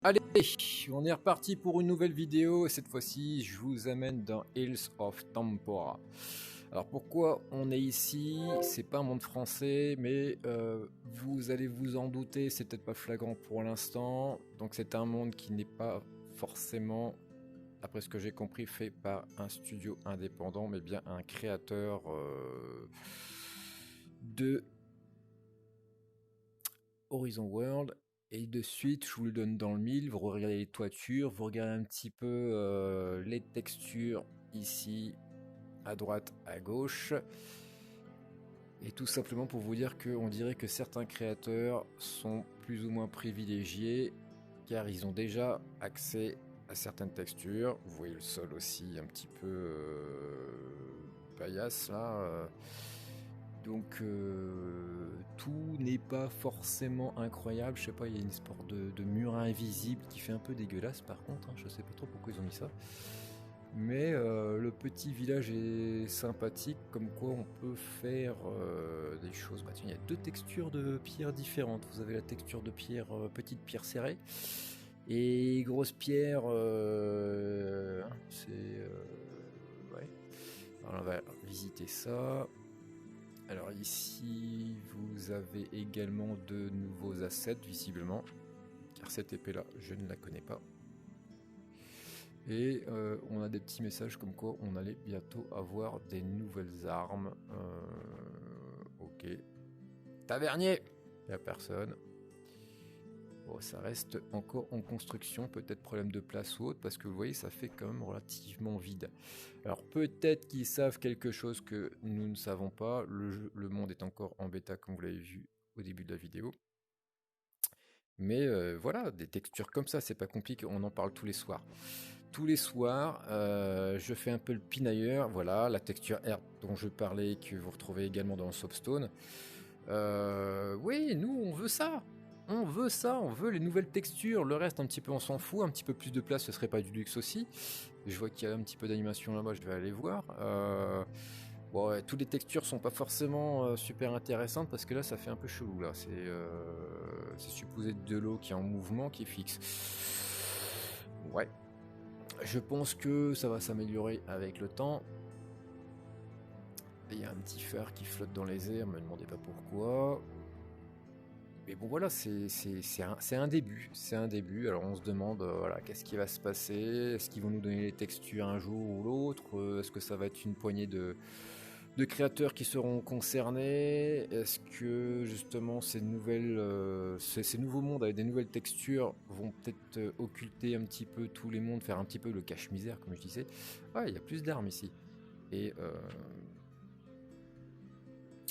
Allez, on est reparti pour une nouvelle vidéo et cette fois-ci je vous amène dans Hills of Tempora. Alors pourquoi on est ici? C'est pas un monde français, mais vous allez vous en douter, c'est peut-être pas flagrant pour l'instant. Donc c'est un monde qui n'est pas forcément, après ce que j'ai compris, fait par un studio indépendant, mais bien un créateur de Horizon World. Et de suite, je vous le donne dans le mille, vous regardez les toitures, vous regardez un petit peu les textures ici, à droite, à gauche. Et tout simplement pour vous dire qu'on dirait que certains créateurs sont plus ou moins privilégiés, car ils ont déjà accès à certaines textures. Vous voyez le sol aussi un petit peu paillasse là. Donc tout n'est pas forcément incroyable, je sais pas, il y a une sorte de mur invisible qui fait un peu dégueulasse par contre, hein, je sais pas trop pourquoi ils ont mis ça. Mais le petit village est sympathique, comme quoi on peut faire des choses. Bah tiens, il y a deux textures de pierre différentes. Vous avez la texture de pierre, petite pierre serrée, et grosse pierre, ouais. Alors on va visiter ça. Alors ici, vous avez également de nouveaux assets, visiblement, car cette épée-là, je ne la connais pas. Et on a des petits messages comme quoi on allait bientôt avoir des nouvelles armes. Ok. Tavernier! Il n'y a personne. Bon, ça reste encore en construction, peut-être problème de place ou autre, parce que vous voyez, ça fait quand même relativement vide. Alors peut-être qu'ils savent quelque chose que nous ne savons pas. Le monde est encore en bêta, comme vous l'avez vu au début de la vidéo. Mais voilà, des textures comme ça, c'est pas compliqué, on en parle tous les soirs. Tous les soirs, je fais un peu le pinailleur. Voilà, la texture herbe dont je parlais, que vous retrouvez également dans Soapstone. Oui, nous, on veut ça. On veut ça, on veut les nouvelles textures. Le reste, un petit peu, on s'en fout. Un petit peu plus de place, ce serait pas du luxe aussi. Je vois qu'il y a un petit peu d'animation là-bas, je vais aller voir. Bon, ouais, toutes les textures sont pas forcément super intéressantes parce que là, ça fait un peu chelou. Là, c'est supposé de l'eau qui est en mouvement, qui est fixe. Ouais. Je pense que ça va s'améliorer avec le temps. Il y a un petit phare qui flotte dans les airs, me demandez pas pourquoi. Mais bon voilà, c'est un début. C'est un début. Alors on se demande voilà, qu'est-ce qui va se passer? Est-ce qu'ils vont nous donner les textures un jour ou l'autre? Est-ce que ça va être une poignée de créateurs qui seront concernés? Est-ce que justement ces nouveaux mondes avec des nouvelles textures vont peut-être occulter un petit peu tous les mondes, faire un petit peu le cache-misère comme je disais? Ah, il y a plus d'armes ici. Et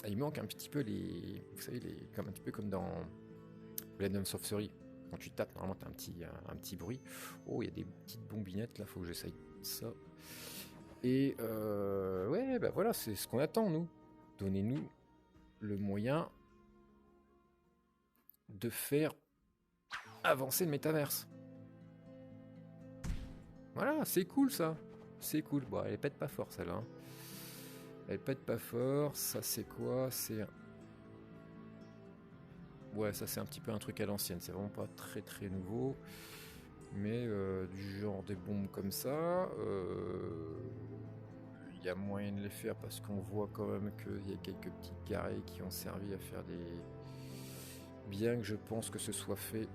il manque un petit peu vous savez, comme un petit peu comme dans Blade and Sorcery. Quand tu tapes, normalement t'as un petit bruit. Oh, il y a des petites bombinettes là, faut que j'essaye ça. Et ouais, bah voilà, c'est ce qu'on attend, nous. Donnez-nous le moyen de faire avancer le métaverse. Voilà, c'est cool ça. C'est cool. Bon, elle pète pas fort celle-là. Hein. Elle pète pas fort. Ça, c'est quoi? Ouais, ça, c'est un petit peu un truc à l'ancienne. C'est vraiment pas très très nouveau. Mais du genre des bombes comme ça. Il y a moyen de les faire parce qu'on voit quand même qu'il y a quelques petits carrés qui ont servi à faire des... Bien que je pense que ce soit fait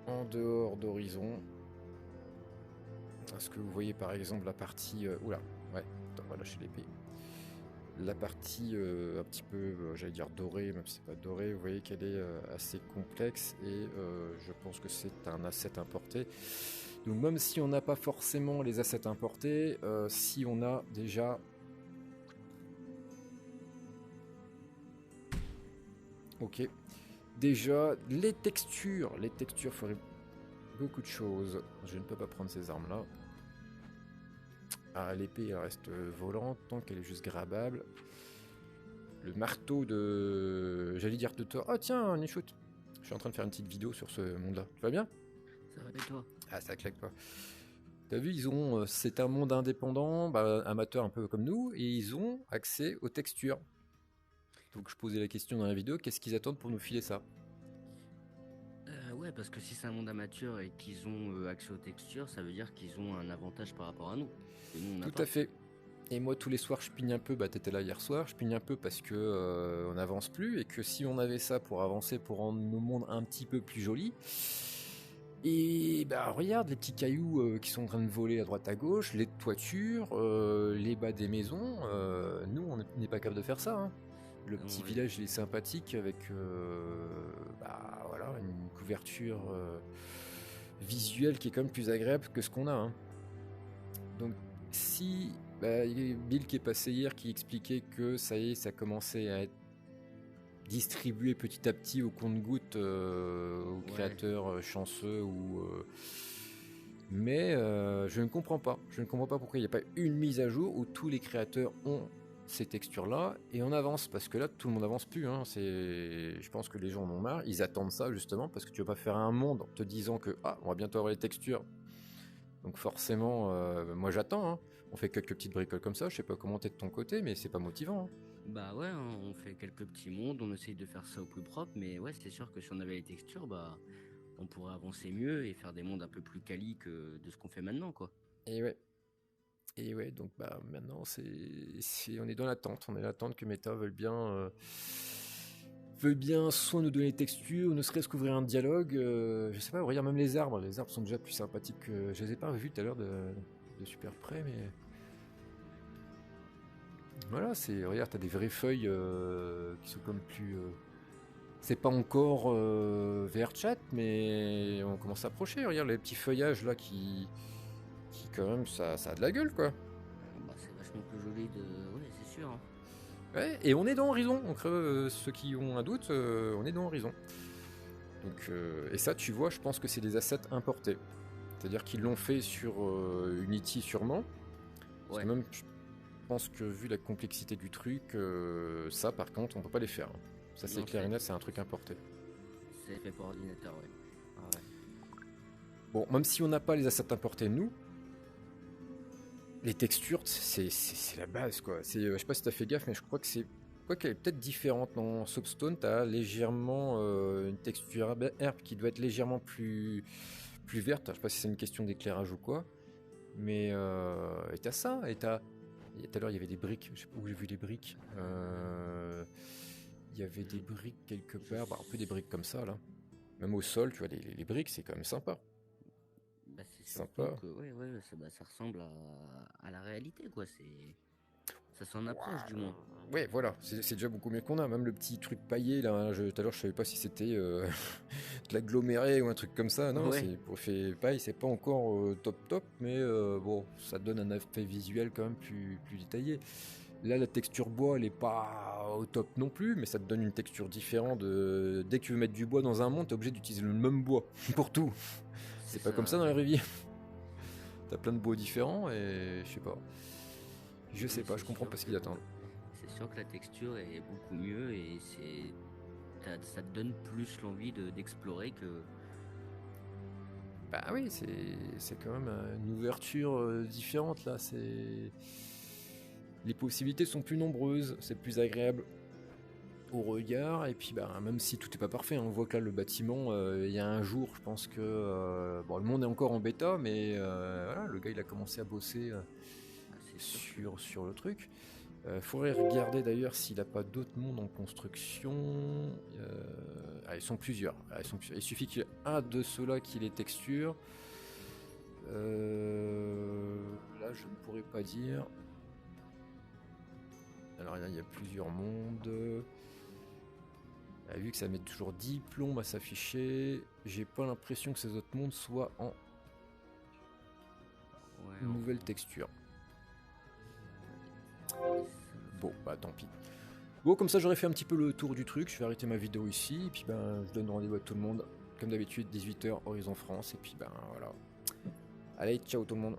en dehors d'Horizon. Est-ce que vous voyez par exemple la partie... oula, ouais, attends, on va lâcher l'épée. La partie un petit peu, j'allais dire dorée, même si c'est pas doré, vous voyez qu'elle est assez complexe et je pense que c'est un asset importé. Donc même si on n'a pas forcément les assets importés, si on a déjà... Ok. Déjà, les textures feraient beaucoup de choses. Je ne peux pas prendre ces armes-là. Ah, l'épée, elle reste volante, donc elle est juste grabable. Le marteau de... J'allais dire de toi. Oh tiens, Nichout. Je suis en train de faire une petite vidéo sur ce monde-là. Tu vas bien? Ça va et toi? Ah, ça claque pas. T'as vu, ils ont... c'est un monde indépendant, bah, amateur un peu comme nous, et ils ont accès aux textures. Donc je posais la question dans la vidéo, qu'est-ce qu'ils attendent pour nous filer ça? ouais, parce que si c'est un monde amateur et qu'ils ont accès aux textures, ça veut dire qu'ils ont un avantage par rapport à nous. Que nous, on n'a Tout à pas. fait. Et moi, tous les soirs, je pigne un peu. Bah, t'étais là hier soir. Je pigne un peu parce que on n'avance plus et que si on avait ça pour avancer, pour rendre nos mondes un petit peu plus jolis. Et bah regarde les petits cailloux qui sont en train de voler à droite à gauche, les toitures, les bas des maisons. Nous, on n'est pas capable de faire ça, hein. Le petit Ouais. village il est sympathique avec bah voilà une couverture visuelle qui est quand même plus agréable que ce qu'on a, hein. Donc si bah, il y a Bill qui est passé hier qui expliquait que ça y est, ça commençait à être distribué petit à petit au compte-gouttes aux Ouais. créateurs chanceux ou mais je ne comprends pas. Je ne comprends pas pourquoi il n'y a pas une mise à jour où tous les créateurs ont ces textures-là et on avance. Parce que là, tout le monde avance plus, hein. Je pense que les gens en ont marre. Ils attendent ça justement parce que tu vas pas faire un monde en te disant que on va bientôt avoir les textures. Donc forcément, moi j'attends, hein. On fait quelques petites bricoles comme ça. Je sais pas comment t'es de ton côté, mais c'est pas motivant, hein. Bah ouais, hein, on fait quelques petits mondes, on essaye de faire ça au plus propre, mais ouais, c'est sûr que si on avait les textures, bah on pourrait avancer mieux et faire des mondes un peu plus quali que de ce qu'on fait maintenant, quoi. Et ouais. Et ouais, donc bah maintenant on est dans l'attente. On est dans l'attente que Meta veuille bien soit nous donner les textures, ou ne serait-ce qu'ouvrir un dialogue. Je sais pas, regarde même les arbres. Les arbres sont déjà plus sympathiques que. Je les ai pas revus tout à l'heure de super près, mais. Voilà, regarde, t'as des vraies feuilles qui sont comme plus. C'est pas encore vert chat, mais on commence à approcher. Regarde les petits feuillages là qui quand même, ça a de la gueule quoi. Bah c'est vachement plus joli de. Ouais, c'est sûr, hein. Ouais, et on est dans Horizon. Donc ceux qui ont un doute, on est dans Horizon. Donc, et ça, tu vois, je pense que c'est des assets importés. C'est-à-dire qu'ils l'ont fait sur Unity sûrement. Parce que Ouais, même, je pense que vu la complexité du truc, ça par contre, on peut pas les faire, hein. Ça c'est non, clair et net, c'est un truc importé. c'est fait pour ordinateur, ouais. Ah ouais. Bon, même si on n'a pas les assets importés nous, les textures, c'est la base quoi. Je sais pas si t'as fait gaffe, mais je crois que c'est. Quoi qu'elle est peut-être différente. Dans Soapstone, t'as légèrement une texture herbe qui doit être légèrement plus verte. Je sais pas si c'est une question d'éclairage ou quoi. Mais et t'as ça, et t'as. Tout à l'heure, il y avait des briques. Je sais pas où j'ai vu les briques. Il y avait des briques quelque part. Bah, un peu des briques comme ça, là. Même au sol, tu vois, les briques, c'est quand même sympa. Bah c'est surtout Sympa. que ouais, ouais, ça ressemble à la réalité, quoi. Ça s'en approche, du moins. Ouais, voilà, c'est déjà beaucoup mieux qu'on a. Même le petit truc paillé, là, hein, tout à l'heure, je savais pas si c'était de l'aggloméré ou un truc comme ça. Non, Ouais, c'est pour fait paille, c'est pas encore top top, mais bon, ça donne un effet visuel quand même plus détaillé. Là, la texture bois, elle est pas au top non plus, mais ça te donne une texture différente. Dès que tu veux mettre du bois dans un monde, t'es obligé d'utiliser le même bois pour tout. c'est C'est pas comme ça, ça dans la ouais. vraie vie. T'as plein de bois différents et je sais pas. Je sais Oui, pas, je comprends pas ce qu'ils attendent. c'est sûr que la texture est beaucoup mieux et ça te donne plus l'envie d'explorer que. Bah oui, c'est quand même une ouverture différente là. Les possibilités sont plus nombreuses, c'est plus agréable au regard. Et puis bah même si tout est pas parfait, hein, on voit que là le bâtiment, il y a un jour, je pense que bon le monde est encore en bêta, mais voilà, le gars il a commencé à bosser Ah, c'est sûr que. sur le truc. Faudrait regarder d'ailleurs s'il n'a pas d'autres mondes en construction. Ils sont plusieurs. Il suffit qu'il y ait un de ceux-là qui les textures. Là, je ne pourrais pas dire. Alors, il y a plusieurs mondes. Vu que ça met toujours 10 plombes à s'afficher, j'ai pas l'impression que ces autres mondes soient en Ouais, nouvelle texture. Bon, bah tant pis. Bon, comme ça, j'aurais fait un petit peu le tour du truc. Je vais arrêter ma vidéo ici. Et puis, ben, je donne rendez-vous à tout le monde. Comme d'habitude, 18h, Horizon France. Et puis, ben, voilà. Allez, ciao tout le monde.